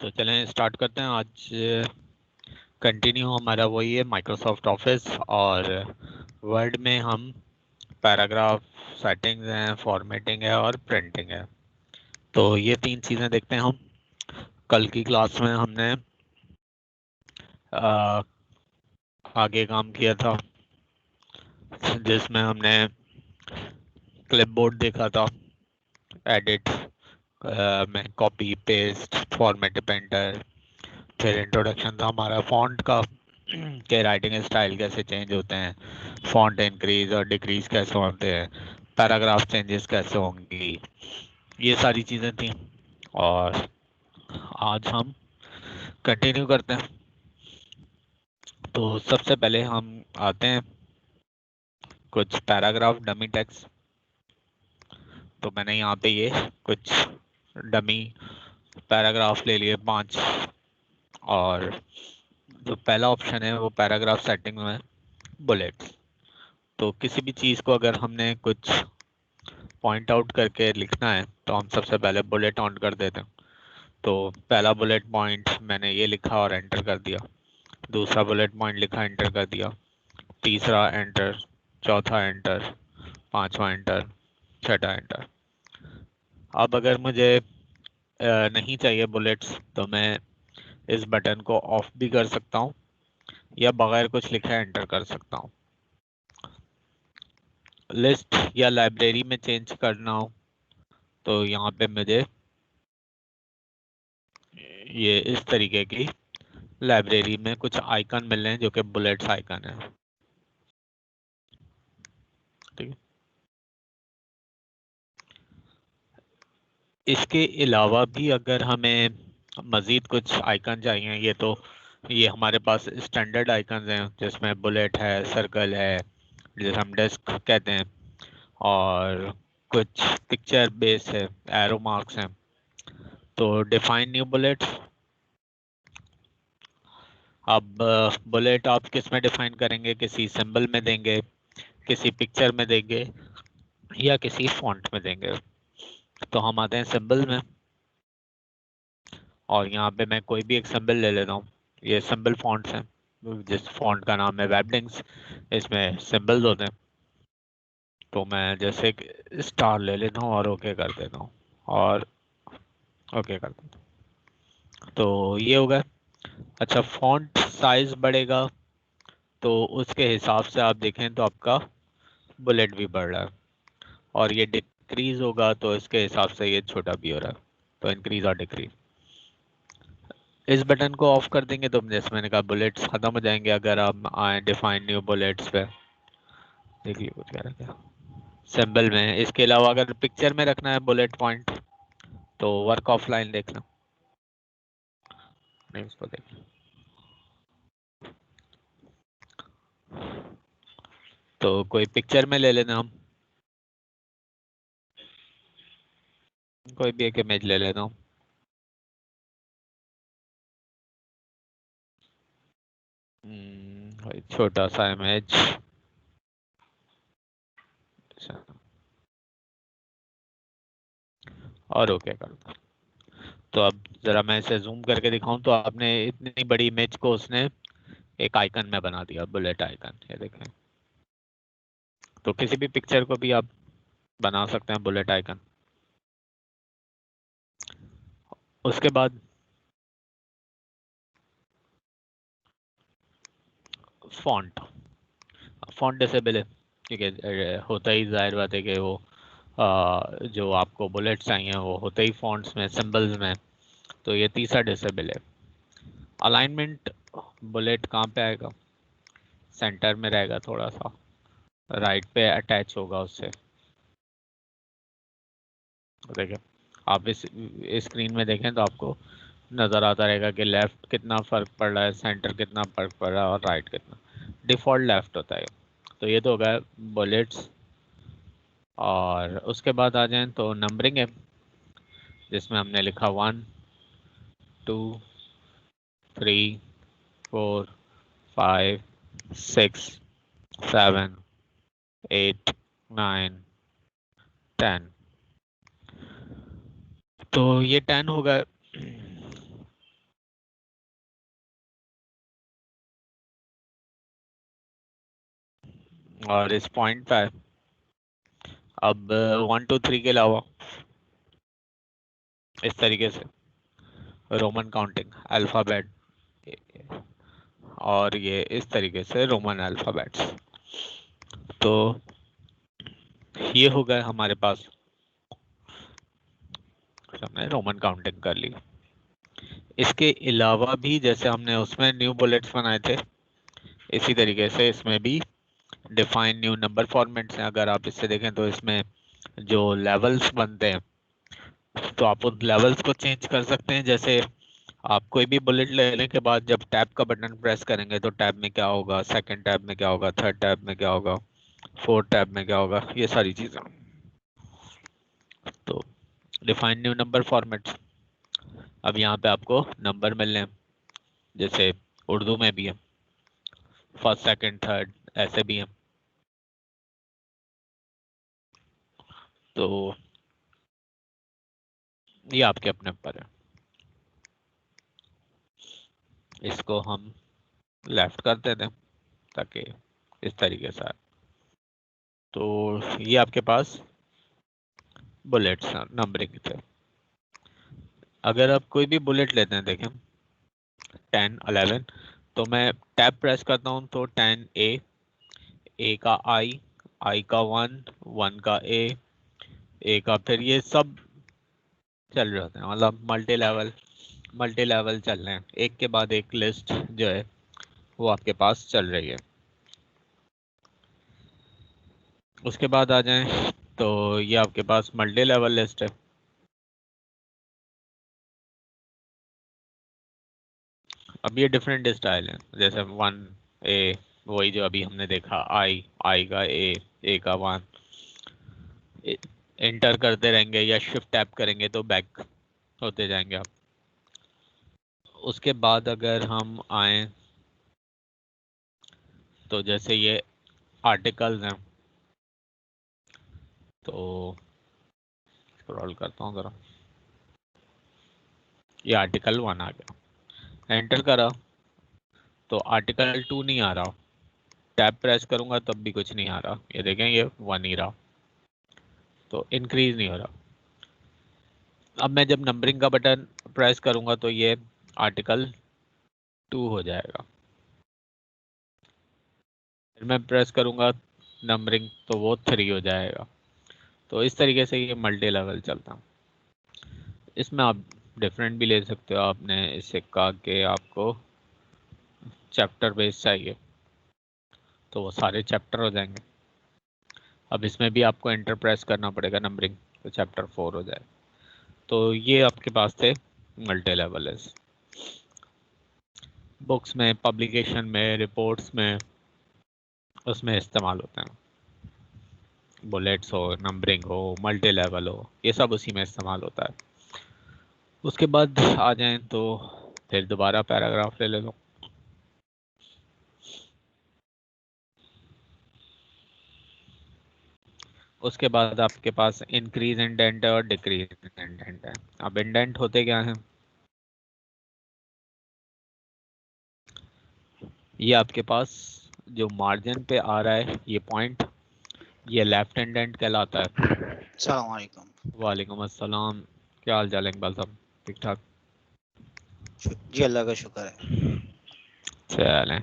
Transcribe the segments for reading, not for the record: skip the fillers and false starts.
तो चलें स्टार्ट करते हैं। आज कंटिन्यू हमारा वही है माइक्रोसॉफ्ट ऑफिस, और वर्ड में हम पैराग्राफ सेटिंग्स हैं, फॉर्मेटिंग है और प्रिंटिंग है। तो ये तीन चीज़ें देखते हैं हम। कल की क्लास में हमने आगे काम किया था, जिसमें हमने क्लिपबोर्ड देखा था, एडिट में कॉपी पेस्ट, फॉर्मेट पेंटर। फिर इंट्रोडक्शन था हमारा फॉन्ट का के राइटिंग स्टाइल कैसे चेंज होते हैं, फॉन्ट इंक्रीज और डिक्रीज कैसे होते हैं, पैराग्राफ चेंजेस कैसे होंगी, ये सारी चीज़ें थी। और आज हम कंटिन्यू करते हैं। तो सबसे पहले हम आते हैं कुछ पैराग्राफ डमी टेक्स्ट। तो मैंने यहाँ पे ये कुछ डमी पैराग्राफ ले लिए 5। और जो पहला ऑप्शन है वो पैराग्राफ सेटिंग में बुलेट्स। तो किसी भी चीज़ को अगर हमने कुछ पॉइंट आउट करके लिखना है तो हम सबसे पहले बुलेट ऑन कर देते हैं। तो पहला बुलेट पॉइंट मैंने ये लिखा और एंटर कर दिया, दूसरा बुलेट पॉइंट लिखा, एंटर कर दिया, तीसरा एंटर, चौथा एंटर, पांचवा एंटर, छठा एंटर। अब अगर मुझे नहीं चाहिए बुलेट्स तो मैं इस बटन को ऑफ भी कर सकता हूँ या बगैर कुछ लिखे एंटर कर सकता हूँ। लिस्ट या लाइब्रेरी में चेंज करना हो तो यहाँ पे मुझे ये इस तरीके की लाइब्रेरी में कुछ आइकन मिल रहे हैं जो कि बुलेट्स आइकन है। ठीक है, इसके अलावा भी अगर हमें मज़ीद कुछ आइकन चाहिए, ये हमारे पास स्टैंडर्ड आइकन हैं जिसमें बुलेट है, सर्कल है जिसे हम डेस्क कहते हैं, और कुछ पिक्चर बेस है, एरो मार्क्स हैं। तो डिफाइन न्यू बुलेट्स। अब बुलेट आप किस में डिफाइन करेंगे? किसी सिंबल में देंगे, किसी पिक्चर में देंगे, या किसी फॉन्ट में देंगे? तो हम आते हैं सिंबल में, और यहाँ पे मैं कोई भी एक सिंबल ले लेता हूँ। ये सिंबल फॉन्ट्स हैं, जिस फॉन्ट का नाम है वेबडिंग्स, इसमें सिंबल्स होते हैं। तो मैं जैसे स्टार ले लेता हूँ और ओके कर देता हूँ, और ओके कर देता हूँ। तो ये होगा। अच्छा, फॉन्ट साइज बढ़ेगा तो उसके हिसाब से आप देखें तो आपका बुलेट भी बढ़ रहा है, और ये डिक्रीज होगा तो इसके हिसाब से ये छोटा भी हो रहा है। तो इंक्रीज और डिक्रीज। इस बटन को ऑफ कर देंगे तो जैसे मैंने कहा बुलेट्स खत्म हो जाएंगे। अगर हम आए डिफाइन न्यू बुलेट्स पे, देखिए कुछ कह रहा है सिंबल में। इसके अलावा अगर पिक्चर में रखना है बुलेट पॉइंट तो वर्क ऑफलाइन देख लो, नहीं उसको देख लो। तो कोई पिक्चर में ले लेना, हम कोई भी एक इमेज ले लेता हूँ। कोई छोटा सा इमेज, और ओके कर दो। तो अब जरा मैं इसे जूम करके दिखाऊं तो आपने इतनी बड़ी इमेज को उसने एक आइकन में बना दिया, बुलेट आइकन, ये देखें। तो किसी भी पिक्चर को भी आप बना सकते हैं बुलेट आइकन। उसके बाद फॉन्ट। फॉन्ट डिसेबल है क्योंकि होता ही जाहिर बात है कि वो जो आपको बुलेट्स चाहिए वो होते ही फॉन्ट्स में, सिंबल्स में। तो ये तीसरा डिसेबल है। अलाइनमेंट, बुलेट कहाँ पे आएगा? सेंटर में रहेगा, थोड़ा सा राइट पे अटैच होगा उससे। देखिए, आप इस स्क्रीन में देखें तो आपको नज़र आता रहेगा कि लेफ़्ट कितना फ़र्क पड़ रहा है, सेंटर कितना फ़र्क पड़ रहा है, और राइट कितना। डिफ़ॉल्ट लेफ़्ट होता है। तो ये तो हो गया बुलेट्स। और उसके बाद आ जाएं तो नंबरिंग है, जिसमें हमने लिखा 1 2 3 4 5 6 7 8 9 10। तो ये 10 होगा। और इस पॉइंट पे है। अब 1 2 3 के अलावा इस तरीके से रोमन काउंटिंग अल्फाबेट, और ये इस तरीके से रोमन अल्फाबेट्स। तो ये हो गए हमारे पास, हमने रोमन काउंटिंग कर ली। इसके अलावा भी जैसे हमने उसमें न्यू बुलेट्स बनाए थे, इसी तरीके से इसमें भी डिफाइन न्यू नंबर फॉर्मेट्स हैं। अगर आप इससे देखें तो इसमें जो लेवल्स बनते हैं, तो आप उन लेवल्स को चेंज कर सकते हैं। जैसे आप कोई भी बुलेट लेने के बाद जब टैब का बटन प्रेस करेंगे तो टैब में क्या होगा, सेकंड टैब में क्या होगा, थर्ड टैब में क्या होगा, फोर्थ टैब में क्या होगा, ये सारी चीजें। तो डिफाइन न्यू नंबर फॉर्मेट्स, अब यहाँ पे आपको नंबर मिलने हैं, जैसे उर्दू में भी है, फर्स्ट सेकंड थर्ड ऐसे भी हैं। तो ये आपके अपने ऊपर है। इसको हम लेफ्ट कर देते हैं ताकि इस तरीके से आए। तो ये आपके पास बुलेट्स नंबरिंग थे। अगर आप कोई भी बुलेट लेते हैं, देखें 10 11, तो मैं टैब प्रेस करता हूँ तो 10 ए का आई का 1 1 का ए का फिर, ये सब चल रहे होते हैं, मतलब मल्टी लेवल चल रहे हैं, एक के बाद एक लिस्ट जो है वो आपके पास चल रही है। उसके बाद आ जाएं तो ये आपके पास मल्टी लेवल लिस्ट है। अब ये डिफरेंट स्टाइल है, जैसे 1 ए, वही जो अभी हमने देखा, आई का ए का 1, एंटर करते रहेंगे या शिफ्ट टैप करेंगे तो बैक होते जाएंगे आप। उसके बाद अगर हम आए तो जैसे ये आर्टिकल्स हैं, तो स्क्रॉल करता हूँ जरा, ये आर्टिकल 1 आ गया, एंटर करा तो आर्टिकल 2 नहीं आ रहा, टैब प्रेस करूंगा तब भी कुछ नहीं आ रहा, ये देखें ये 1 ही रहा, तो इंक्रीज नहीं हो रहा। अब मैं जब नंबरिंग का बटन प्रेस करूंगा तो ये आर्टिकल 2 हो जाएगा, फिर मैं प्रेस करूंगा नंबरिंग तो वो 3 हो जाएगा। तो इस तरीके से ये मल्टी लेवल चलता है। इसमें आप डिफरेंट भी ले सकते हो, आपने इससे कहा कि आपको चैप्टर बेस चाहिए तो वो सारे चैप्टर हो जाएंगे। अब इसमें भी आपको एंटर प्रेस करना पड़ेगा नंबरिंग, तो चैप्टर 4 हो जाए। तो ये आपके पास थे मल्टी लेवल है, बुक्स में, पब्लिकेशन में, रिपोर्ट्स में, उसमें इस्तेमाल होते हैं। बुलेट्स हो, नंबरिंग हो, मल्टी लेवल हो, ये सब उसी में इस्तेमाल होता है। उसके बाद आ जाएं तो फिर दोबारा पैराग्राफ ले लो। उसके बाद आपके पास इंक्रीज इंडेंट है और डिक्रीज इंडेंट है। अब इंडेंट होते क्या हैं, ये आपके पास जो मार्जिन पे आ रहा है ये पॉइंट, ये लेफ्ट इंडेंट कहलाता है। अस्सलाम वालेकुम। वालेकुम अस्सलाम, क्या हाल चाल है इकबाल साहब, ठीक ठाक? जी अल्लाह का शुक्र है। चलें,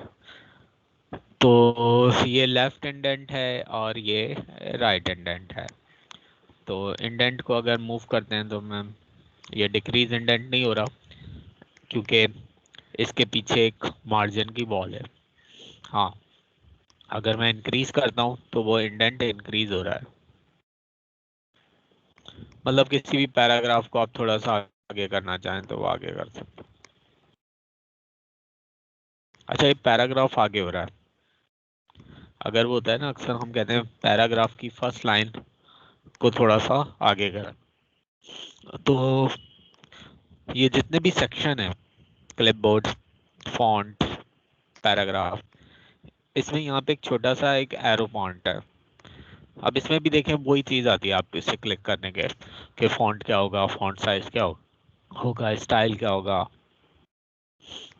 तो ये लेफ्ट इंडेंट है और ये राइट इंडेंट है। तो इंडेंट को अगर मूव करते हैं तो मैम ये डिक्रीज इंडेंट नहीं हो रहा, क्योंकि इसके पीछे एक मार्जिन की वॉल है। हाँ, अगर मैं इंक्रीज करता हूँ तो वो इंडेंट इंक्रीज हो रहा है, मतलब किसी भी पैराग्राफ को आप थोड़ा सा आगे करना चाहें तो वो आगे कर सकते हैं। अच्छा, ये पैराग्राफ आगे हो रहा है, अगर वो होता है ना, अक्सर हम कहते हैं पैराग्राफ की फर्स्ट लाइन को थोड़ा सा आगे करें। तो ये जितने भी सेक्शन है, क्लिपबोर्ड, फॉन्ट, पैराग्राफ, इसमें यहाँ पे एक छोटा सा एक एरो फॉन्ट है। अब इसमें भी देखें वही चीज़ आती है, आप इसे क्लिक करने के कि फॉन्ट क्या होगा, फॉन्ट साइज क्या होगा, स्टाइल क्या होगा,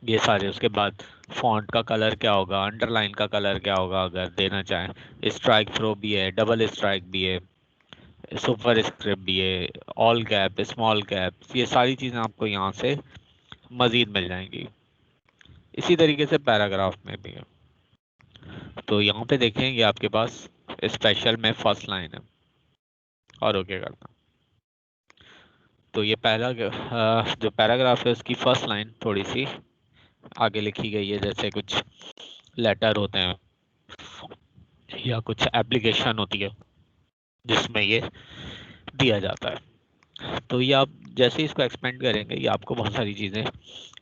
ये सारे। उसके बाद फॉन्ट का कलर क्या होगा, अंडरलाइन का कलर क्या होगा अगर देना चाहें, स्ट्राइक थ्रो भी है, डबल स्ट्राइक भी है, सुपर स्क्रिप्ट भी है, ऑल कैप, स्मॉल कैप, ये सारी चीज़ें आपको यहाँ से मज़ीद मिल जाएंगी। इसी तरीके से पैराग्राफ में भी है। तो यहाँ पे देखें, ये आपके पास स्पेशल में फर्स्ट लाइन है और ओके करना। तो ये पहला जो पैराग्राफ है उसकी फर्स्ट लाइन थोड़ी सी आगे लिखी गई है, जैसे कुछ लेटर होते हैं या कुछ एप्लीकेशन होती है जिसमें ये दिया जाता है। तो ये आप जैसे ही इसको एक्सपेंड करेंगे, ये आपको बहुत सारी चीज़ें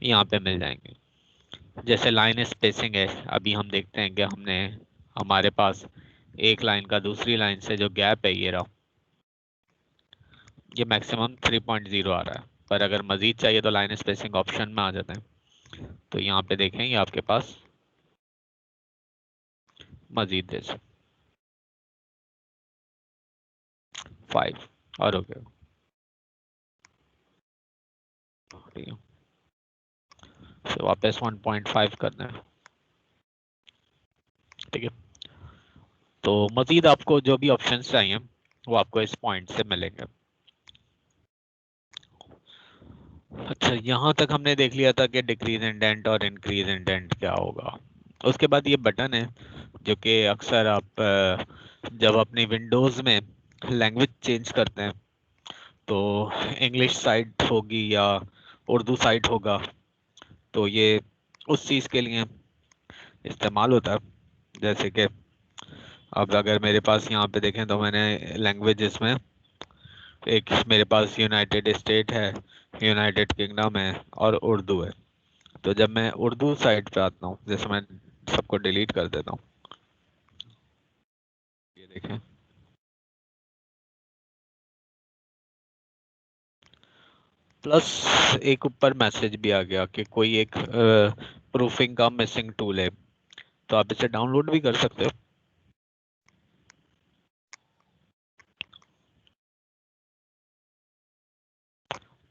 यहाँ पे मिल जाएंगी। जैसे लाइन स्पेसिंग है, अभी हम देखते हैं कि हमने हमारे पास एक लाइन का दूसरी लाइन से जो गैप है, ये रहा, ये मैक्सिमम 3.0 आ रहा है। पर अगर मज़ीद चाहिए तो लाइन स्पेसिंग ऑप्शन में आ जाते हैं। तो यहाँ पे देखें, ये आपके पास मज़ीद दे सकते 5 और हो गया। ठीक है, तो वापस 1.5 करना है। ठीक है, तो मज़ीद आपको जो भी ऑप्शंस चाहिए वो आपको इस पॉइंट से मिलेंगे। अच्छा, यहाँ तक हमने देख लिया था कि डिक्रीज इंडेंट और इंक्रीज इंडेंट क्या होगा। उसके बाद ये बटन है जो कि अक्सर आप जब अपनी विंडोज़ में लैंग्वेज चेंज करते हैं तो इंग्लिश साइट होगी या उर्दू साइट होगा, तो ये उस चीज़ के लिए इस्तेमाल होता है। जैसे कि अब अगर मेरे पास यहाँ पे देखें तो मैंने लैंग्वेजेस में एक मेरे पास यूनाइटेड स्टेट है, यूनाइटेड किंगडम है और उर्दू है। तो जब मैं उर्दू साइट पे आता हूँ, जैसे मैं सबको डिलीट कर देता हूँ, ये देखें, प्लस एक ऊपर मैसेज भी आ गया कि कोई एक प्रूफिंग का मिसिंग टूल है, तो आप इसे डाउनलोड भी कर सकते हो।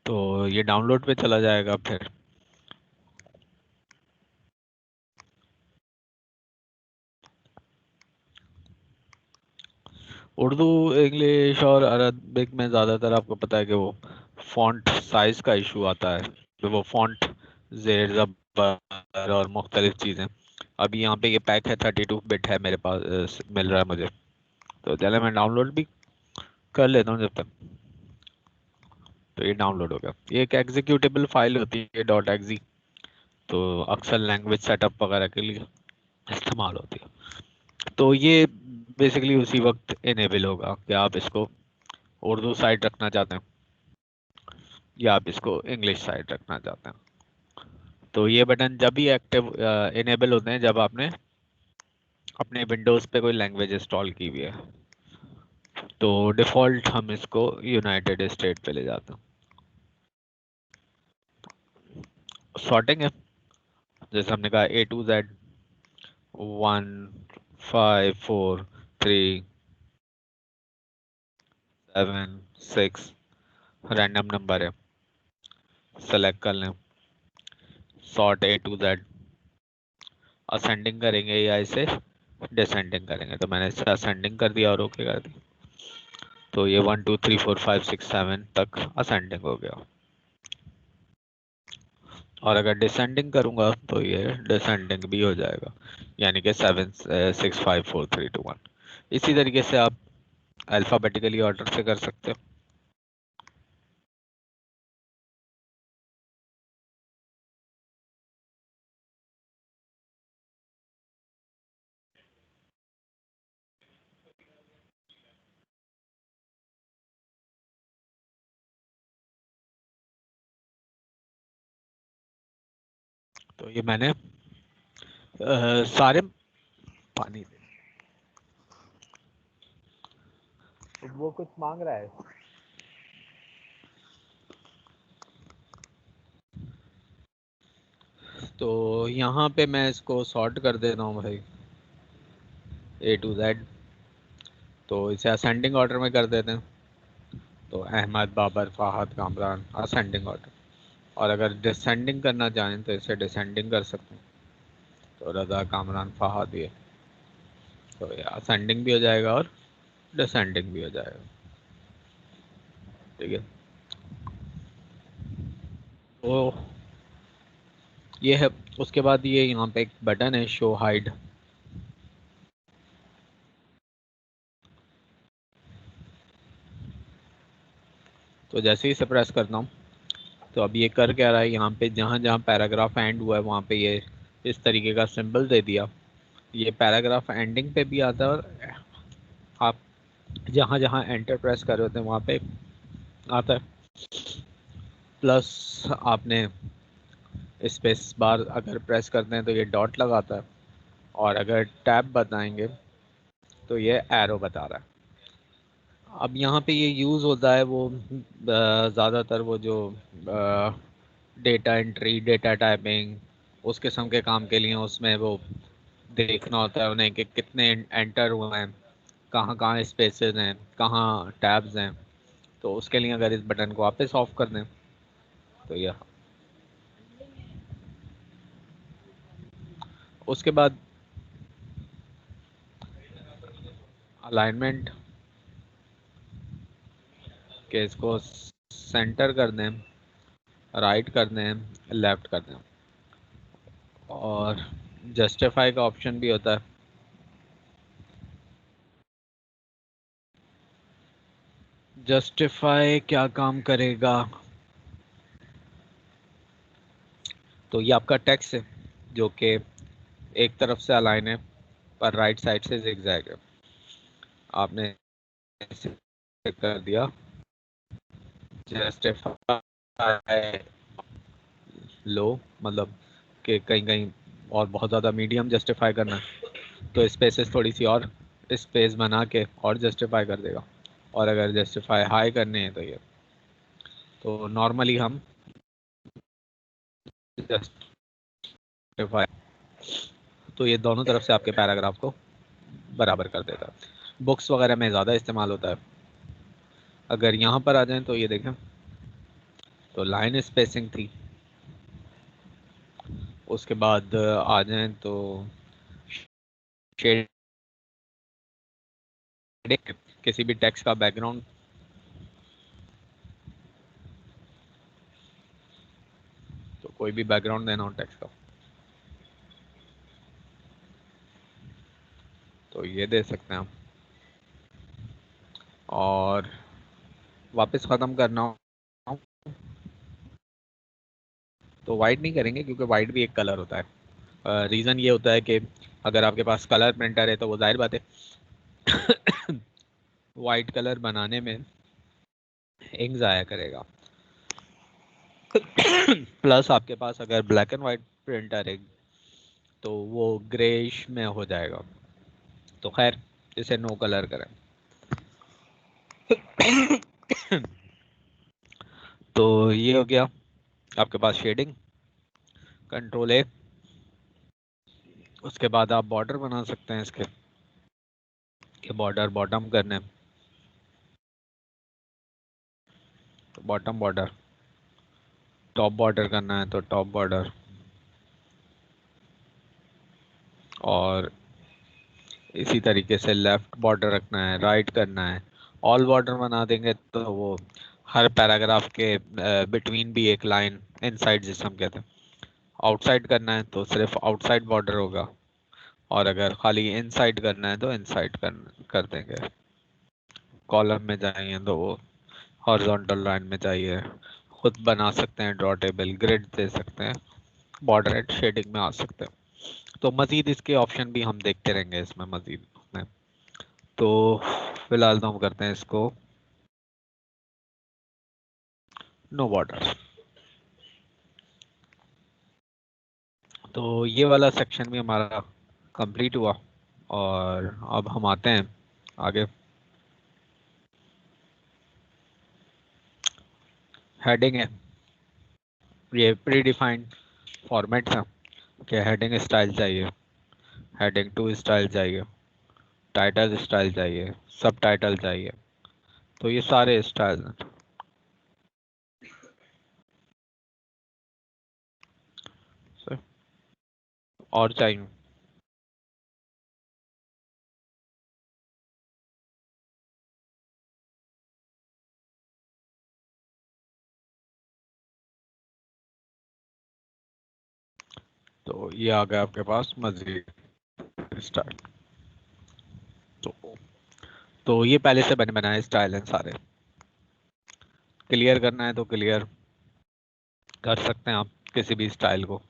तो ये डाउनलोड पे चला जाएगा। फिर उर्दू, इंग्लिश और अरबिक में ज़्यादातर आपको पता है कि वो फॉन्ट साइज का इशू आता है, तो वो फॉन्ट जेर ज़बर और मुख्तलिफ चीज़ें। अभी यहाँ पे ये पैक है 32 बिट है मेरे पास, मिल रहा है मुझे। तो चले मैं डाउनलोड भी कर लेता हूँ जब तक। तो ये डाउनलोड हो गया। ये एक एग्जीक्यूटेबल फाइल होती है .exe, तो अक्सर लैंग्वेज सेटअप वगैरह के लिए इस्तेमाल होती है। तो ये बेसिकली उसी वक्त इनेबल होगा कि आप इसको उर्दू साइड रखना चाहते हैं या आप इसको इंग्लिश साइड रखना चाहते हैं। तो ये बटन जब भी एक्टिव इनेबल होते हैं जब आपने अपने विंडोज़ पे कोई लैंग्वेज इंस्टॉल की हुई है। तो डिफ़ॉल्ट हम इसको यूनाइटेड स्टेट पे ले जाते हैं। सॉर्टिंग है, जैसे हमने कहा A to Z 1 5 4 3 7 6 random number है, सेलेक्ट कर लें। Sort A to Z, ascending करेंगे या इसे डिसेंडिंग करेंगे। तो मैंने इसे असेंडिंग कर दिया और ओके कर दिया। तो ये 1 2 3 4 5 6 7 तक असेंडिंग हो गया। और अगर डिसेंडिंग करूंगा तो ये डिसेंडिंग भी हो जाएगा, यानी कि 7 6 5 4 3 2 1। इसी तरीके से आप अल्फ़ाबेटिकली ऑर्डर से कर सकते हो। तो ये मैंने सारे पानी दे, तो वो कुछ मांग रहा है। तो यहाँ पे मैं इसको सॉर्ट कर देता हूँ भाई, A to Z। तो इसे असेंडिंग ऑर्डर में कर देते हैं। तो अहमद, बाबर, फाहद, कामरान, असेंडिंग ऑर्डर। और अगर डिसेंडिंग करना चाहें तो इसे डिसेंडिंग कर सकते हैं। तो रज़ा कामरान फहाद ये, तो ये असेंडिंग भी हो जाएगा और डिसेंडिंग भी हो जाएगा। ठीक है, तो ये है। उसके बाद ये यहाँ पे एक बटन है शो हाइड। तो जैसे ही इसे प्रेस करता हूँ तो अब ये कर क्या रहा है, यहाँ पे जहाँ जहाँ पैराग्राफ एंड हुआ है वहाँ पे ये इस तरीके का सिंबल दे दिया। ये पैराग्राफ एंडिंग पे भी आता है और आप जहाँ जहाँ एंटर प्रेस कर रहे होते हैं वहाँ पे आता है। प्लस आपने स्पेस बार अगर प्रेस करते हैं तो ये डॉट लगाता है, और अगर टैब बताएंगे तो ये एरो बता रहा है। अब यहाँ पे ये यूज़ होता है वो ज़्यादातर वो जो डेटा एंट्री, डेटा टाइपिंग, उस किस्म के काम के लिए उसमें वो देखना होता है उन्हें कि कितने एंटर हुए हैं, कहाँ कहाँ स्पेसेस हैं, कहाँ टैब्स हैं। तो उसके लिए अगर इस बटन को वापस ऑफ कर दें तो यह, उसके बाद अलाइनमेंट के इसको सेंटर कर दें, राइट कर दें, लेफ्ट कर दें। और जस्टिफाई का ऑप्शन भी होता है। जस्टिफाई क्या काम करेगा, तो ये आपका टेक्स्ट है जो कि एक तरफ से अलाइन है पर राइट साइड से जिगजैग है। आपने इसे कर दिया जस्टिफाई लो, मतलब कि कहीं कहीं और बहुत ज़्यादा मीडियम जस्टिफाई करना है तो स्पेसेस थोड़ी सी और स्पेस बना के और जस्टिफाई कर देगा। और अगर जस्टिफाई हाई करने हैं तो ये, तो नॉर्मली हम जस्टिफाई, तो ये दोनों तरफ से आपके पैराग्राफ को बराबर कर देता है। बुक्स वगैरह में ज़्यादा इस्तेमाल होता है। अगर यहाँ पर आ जाएं तो ये देखें, तो लाइन स्पेसिंग थी। उसके बाद आ जाएं तो शेड, किसी भी टेक्स्ट का बैकग्राउंड, तो कोई भी बैकग्राउंड देना हो टेक्स्ट का तो ये दे सकते हैं हम। और वापस ख़त्म करना हो तो वाइट नहीं करेंगे क्योंकि वाइट भी एक कलर होता है। रीज़न ये होता है कि अगर आपके पास कलर प्रिंटर है तो वो जाहिर बात है वाइट कलर बनाने में इंक ज़ाया करेगा। प्लस आपके पास अगर ब्लैक एंड वाइट प्रिंटर है तो वो ग्रेइश में हो जाएगा। तो खैर इसे नो कलर करें। तो ये हो गया आपके पास शेडिंग, कंट्रोल ए। उसके बाद आप बॉर्डर बना सकते हैं इसके, कि बॉर्डर बॉटम करने, तो बॉटम बॉर्डर, टॉप बॉर्डर करना है तो टॉप बॉर्डर, और इसी तरीके से लेफ्ट बॉर्डर रखना है, राइट करना है। ऑल बॉर्डर बना देंगे तो वो हर पैराग्राफ के बिटवीन भी एक लाइन इनसाइड जिसे हम कहते हैं। आउटसाइड करना है तो सिर्फ आउटसाइड बॉर्डर होगा, और अगर खाली इनसाइड करना है तो इनसाइड कर देंगे। कॉलम में जाएंगे तो वो हॉरिजॉन्टल लाइन में चाहिए, खुद बना सकते हैं, ड्रॉ टेबल, ग्रिड दे सकते हैं, बॉर्डर एंड शेडिंग में आ सकते हैं। तो मजीद इसके ऑप्शन भी हम देखते रहेंगे इसमें मजीद में। तो फिलहाल तो हम करते हैं इसको नो बॉर्डर। तो ये वाला सेक्शन भी हमारा कंप्लीट हुआ, और अब हम आते हैं आगे। हेडिंग है, ये प्री डिफाइंड फॉर्मेट है कि हेडिंग स्टाइल चाहिए, हेडिंग टू स्टाइल चाहिए, टाइटल स्टाइल चाहिए, सब टाइटल चाहिए। तो ये सारे स्टाइल हैं। और चाहिए? तो ये आ गया आपके पास मजीद स्टाइल। तो ये पहले से बने बनाए स्टाइल हैं सारे। क्लियर करना है तो क्लियर कर सकते हैं आप किसी भी स्टाइल को,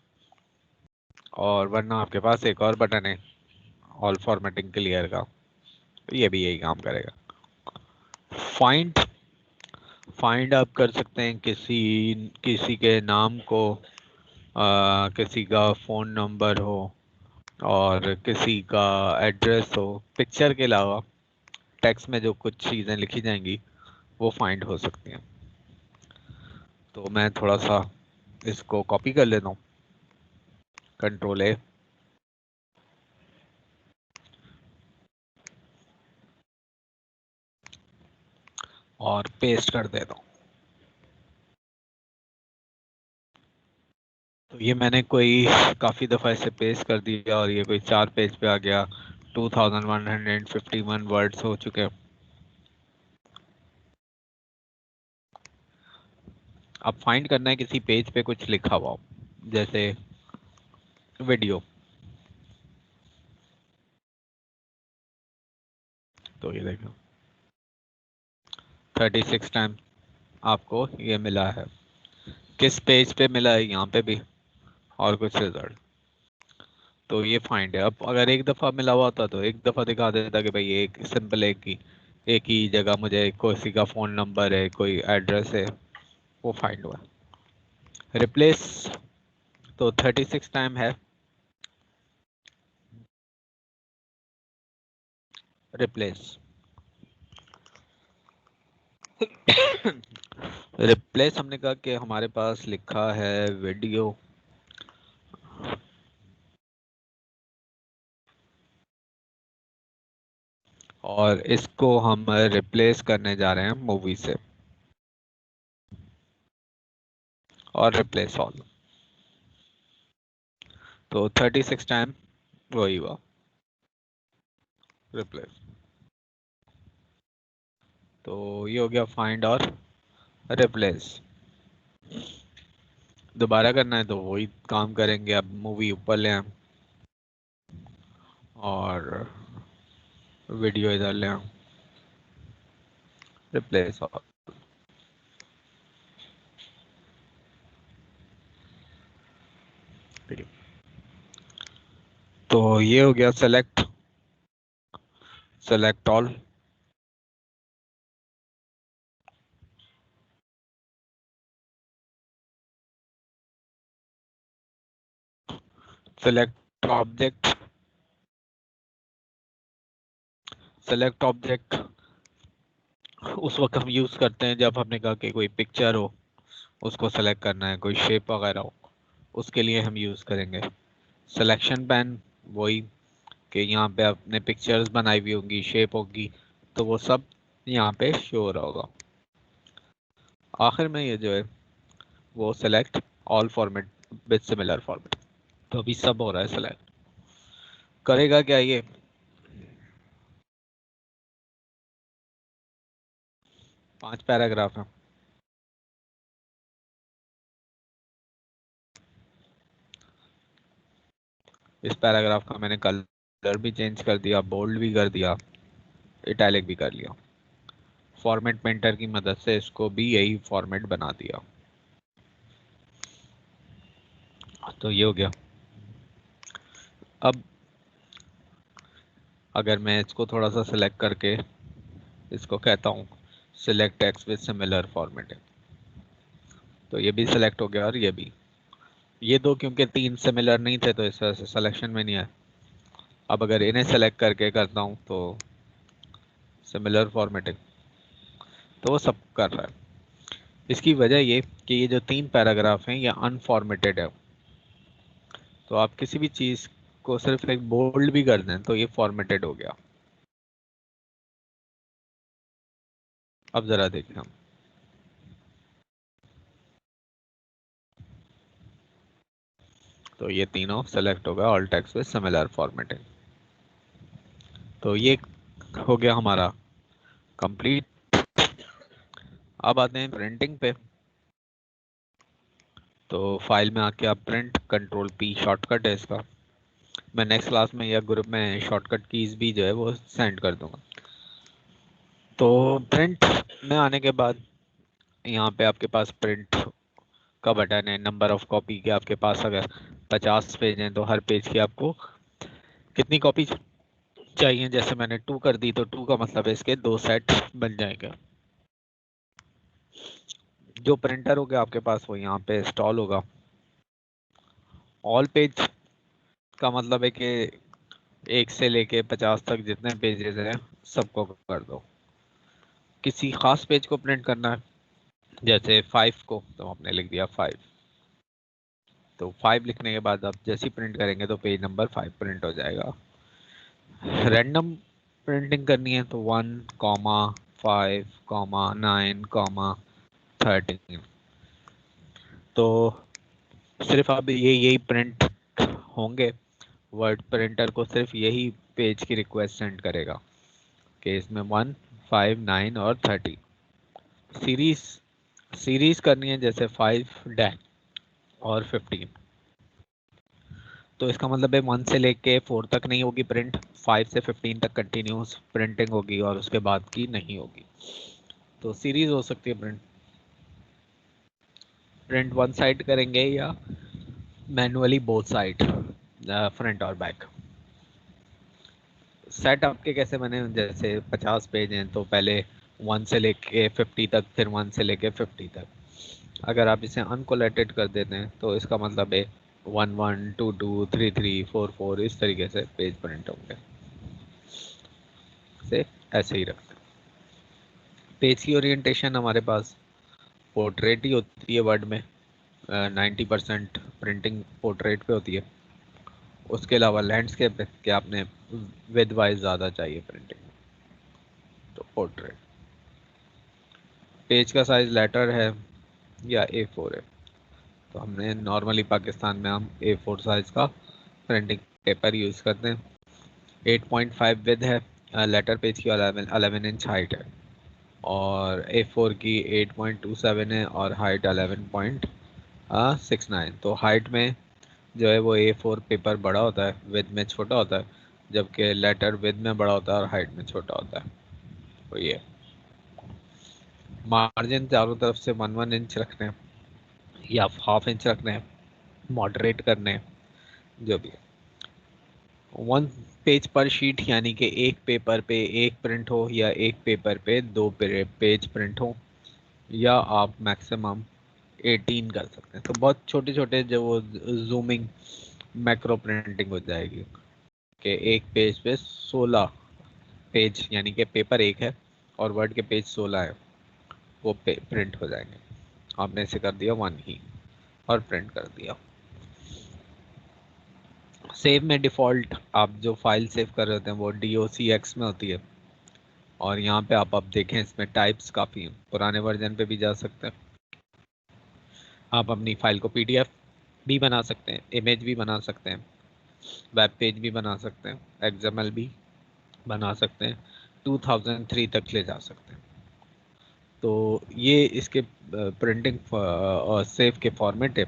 और वरना आपके पास एक और बटन है ऑल फॉर्मेटिंग क्लियर का, तो ये भी यही काम करेगा। फाइंड फाइंड आप कर सकते हैं किसी किसी के नाम को, किसी का फ़ोन नंबर हो और किसी का एड्रेस हो। पिक्चर के अलावा टेक्स्ट में जो कुछ चीज़ें लिखी जाएंगी वो फाइंड हो सकती हैं। तो मैं थोड़ा सा इसको कॉपी कर लेता हूँ, Ctrl+A, और पेस्ट कर देता हूँ। तो ये मैंने कोई काफ़ी दफ़ा इसे पेस्ट कर दिया और ये कोई 4 पेज पे आ गया। 2151 वर्ड्स हो चुके हैं। अब फाइंड करना है किसी पेज पे कुछ लिखा हुआ हो, जैसे वीडियो। तो ये देखो 36 टाइम आपको ये मिला है। किस पेज पे मिला है, यहाँ पे भी, और कुछ रिजल्ट। तो ये फाइंड है। अब अगर एक दफ़ा मिला हुआ था तो एक दफ़ा दिखा देता कि भाई एक सिंपल एक ही जगह मुझे किसी का फ़ोन नंबर है, कोई एड्रेस है, वो फाइंड हुआ। रिप्लेस तो 36 टाइम है। रिप्लेस रिप्लेस हमने कहा कि हमारे पास लिखा है वीडियो, और इसको हम रिप्लेस करने जा रहे हैं मूवी से, और रिप्लेस ऑल। तो 36 टाइम वही हुआ रिप्लेस। तो ये हो गया फाइंड और रिप्लेस। दोबारा करना है तो वही काम करेंगे। अब मूवी ऊपर ले आए और वीडियो इधर ले आए, रिप्लेस ऑल। तो ये हो गया select all. Select object select object उस वक्त हम यूज करते हैं जब हमने कहा कि कोई पिक्चर हो, उसको सेलेक्ट करना है, कोई शेप वगैरह हो, उसके लिए हम यूज करेंगे। सिलेक्शन पैन वही कि यहाँ पे आपने पिक्चर्स बनाई हुई होंगी, शेप होगी, तो वो सब यहाँ पे शो हो रहा होगा। आखिर में ये जो है वो select all format with similar format. तो अभी सब हो रहा है सेलेक्ट। करेगा क्या ये? 5 पैराग्राफ है। इस पैराग्राफ का मैंने कलर भी चेंज कर दिया, बोल्ड भी कर दिया, इटैलिक भी कर लिया। फॉर्मेट पेंटर की मदद से इसको भी यही फॉर्मेट बना दिया। तो ये हो गया। अब अगर मैं इसको थोड़ा सा सिलेक्ट करके इसको कहता हूँ select text with similar format, तो ये भी सिलेक्ट हो गया और ये भी। ये दो क्योंकि 3 सिमिलर नहीं थे तो इस वजह से सिलेक्शन में नहीं आया। अब अगर इन्हें सेलेक्ट करके करता हूँ तो सिमिलर फॉर्मेटिंग, तो वो सब कर रहा है। इसकी वजह ये कि ये जो 3 पैराग्राफ हैं ये अनफॉर्मेटेड है। तो आप किसी भी चीज़ को सिर्फ एक बोल्ड भी कर दें तो ये फॉर्मेटेड हो गया। अब ज़रा देखें हम। तो ये तीनों सेलेक्ट होगा, all text with similar formatting. तो ये हो गया हमारा कंप्लीट। अब आते हैं प्रिंटिंग पे। तो फाइल में आके आप प्रिंट, कंट्रोल पी शॉर्टकट है इसका। मैं नेक्स्ट क्लास में या ग्रुप में शॉर्टकट कीज भी जो है वो सेंड कर दूंगा। तो प्रिंट में आने के बाद यहाँ पे आपके पास प्रिंट का बटन है। नंबर ऑफ कॉपी के आपके पास अगर 50 पेज हैं तो हर पेज की आपको कितनी कॉपी चाहिए। जैसे मैंने 2 कर दी तो 2 का मतलब है इसके 2 सेट बन जाएंगे। जो प्रिंटर होगा आपके पास वो यहाँ पे इंस्टॉल होगा। ऑल पेज का मतलब है कि 1 से लेके 50 तक जितने पेजेस हैं सबको कर दो। किसी खास पेज को प्रिंट करना है जैसे 5 को, तो आपने लिख दिया 5। तो 5 लिखने के बाद आप जैसे ही प्रिंट करेंगे तो पेज नंबर 5 प्रिंट हो जाएगा। रैंडम प्रिंटिंग करनी है तो 1, 5, 9, 13। तो सिर्फ अब यही प्रिंट होंगे। वर्ड प्रिंटर को सिर्फ यही पेज की रिक्वेस्ट सेंड करेगा कि इसमें 1, 5, 9 और 30 सीरीज करनी है जैसे 5, 10 और 15। तो इसका मतलब है 1 से लेके 4 तक नहीं होगी प्रिंट, 5 से 15 तक कंटिन्यूस प्रिंटिंग होगी और उसके बाद की नहीं होगी। तो सीरीज हो सकती है प्रिंट वन साइड करेंगे या मैनुअली बोथ साइड, फ्रंट और बैक। सेट आपके कैसे बने, जैसे 50 पेज हैं तो पहले 1 से लेके 50 तक, फिर 1 से लेके 50 तक। अगर आप इसे अनकोलेटेड कर देते हैं तो इसका मतलब है 1, 1, 2, 2, 3, 3, 4, 4 इस तरीके से पेज प्रिंट होंगे। से ऐसे ही रखते हैं। पेज की ओरिएंटेशन हमारे पास पोर्ट्रेट ही होती है वर्ड में। 90% प्रिंटिंग पोर्ट्रेट पे होती है। उसके अलावा लैंडस्केप है कि आपने विद वाइज ज़्यादा चाहिए प्रिंटिंग, तो पोर्ट्रेट। पेज का साइज लेटर है या A4 है, तो हमने नॉर्मली पाकिस्तान में हम A4 साइज का प्रिंटिंग पेपर यूज़ करते हैं। 8.5 विद है, लेटर पेज की 11 इंच हाइट है, और A4 की 8.27 है और हाइट 11.69। तो हाइट में जो है वो A4 पेपर बड़ा होता है, विद में छोटा होता है, जबकि लेटर विद में बड़ा होता है और हाइट में छोटा होता है। तो ये मार्जिन चारों तरफ से 1 इंच रखने हैं या हाफ इंच रखने हैं, मॉडरेट करने हैं, जो भी है। 1 पेज पर शीट यानी कि एक पेपर पे एक प्रिंट हो या एक पेपर पे 2 पेज प्रिंट हो, या आप मैक्सिमम 18 कर सकते हैं। तो बहुत छोटे छोटे जो वो जूमिंग मैक्रो प्रिंटिंग हो जाएगी कि एक पेज पे 16 पेज यानी कि पेपर एक है और वर्ड के पेज 16 है, वो प्रिंट हो जाएंगे। आपने इसे कर दिया 1 ही और प्रिंट कर दिया। सेव में डिफ़ॉल्ट आप जो फाइल सेव कर रहे होते हैं वो docx में होती है, और यहाँ पे आप अब देखें इसमें टाइप्स काफ़ी हैं। पुराने वर्जन पे भी जा सकते हैं। आप अपनी फाइल को PDF भी बना सकते हैं, इमेज भी बना सकते हैं, वेब पेज भी बना सकते हैं, XML भी बना सकते हैं, 2003 तक ले जा सकते हैं। तो ये इसके प्रिंटिंग और सेव के फॉर्मेट है।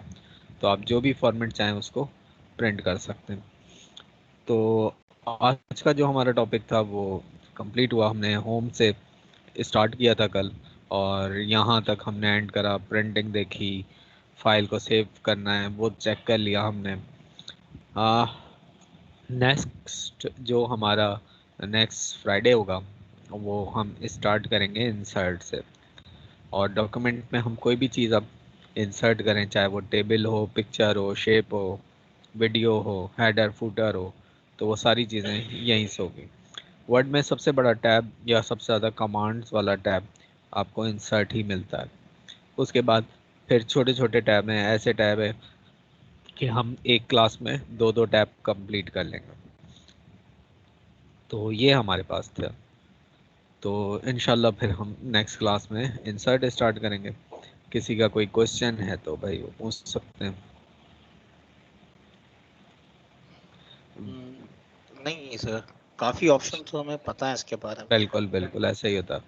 तो आप जो भी फॉर्मेट चाहें उसको प्रिंट कर सकते हैं। तो आज का जो हमारा टॉपिक था वो कंप्लीट हुआ। हमने होम से स्टार्ट किया था कल, और यहाँ तक हमने एंड करा। प्रिंटिंग देखी, फाइल को सेव करना है वो चेक कर लिया हमने। नेक्स्ट जो हमारा नेक्स्ट फ्राइडे होगा वो हम स्टार्ट करेंगे इंसर्ट से। और डॉक्यूमेंट में हम कोई भी चीज़ अब इंसर्ट करें, चाहे वो टेबल हो, पिक्चर हो, शेप हो, वीडियो हो, हेडर फुटर हो, तो वो सारी चीज़ें यहीं से होगी। वर्ड में सबसे बड़ा टैब या सबसे ज़्यादा कमांड्स वाला टैब आपको इंसर्ट ही मिलता है। उसके बाद फिर छोटे छोटे टैब हैं, ऐसे टैब है कि हम एक क्लास में 2-2 टैब कंप्लीट कर लेंगे। तो ये हमारे पास था। तो इंशाल्लाह फिर हम नेक्स्ट क्लास में इंसर्ट स्टार्ट करेंगे। किसी का कोई क्वेश्चन है तो भाई वो पूछ सकते हैं। नहीं सर, काफी ऑप्शन तो हमें पता है इसके बारे में। बिल्कुल बिल्कुल ऐसा ही होता।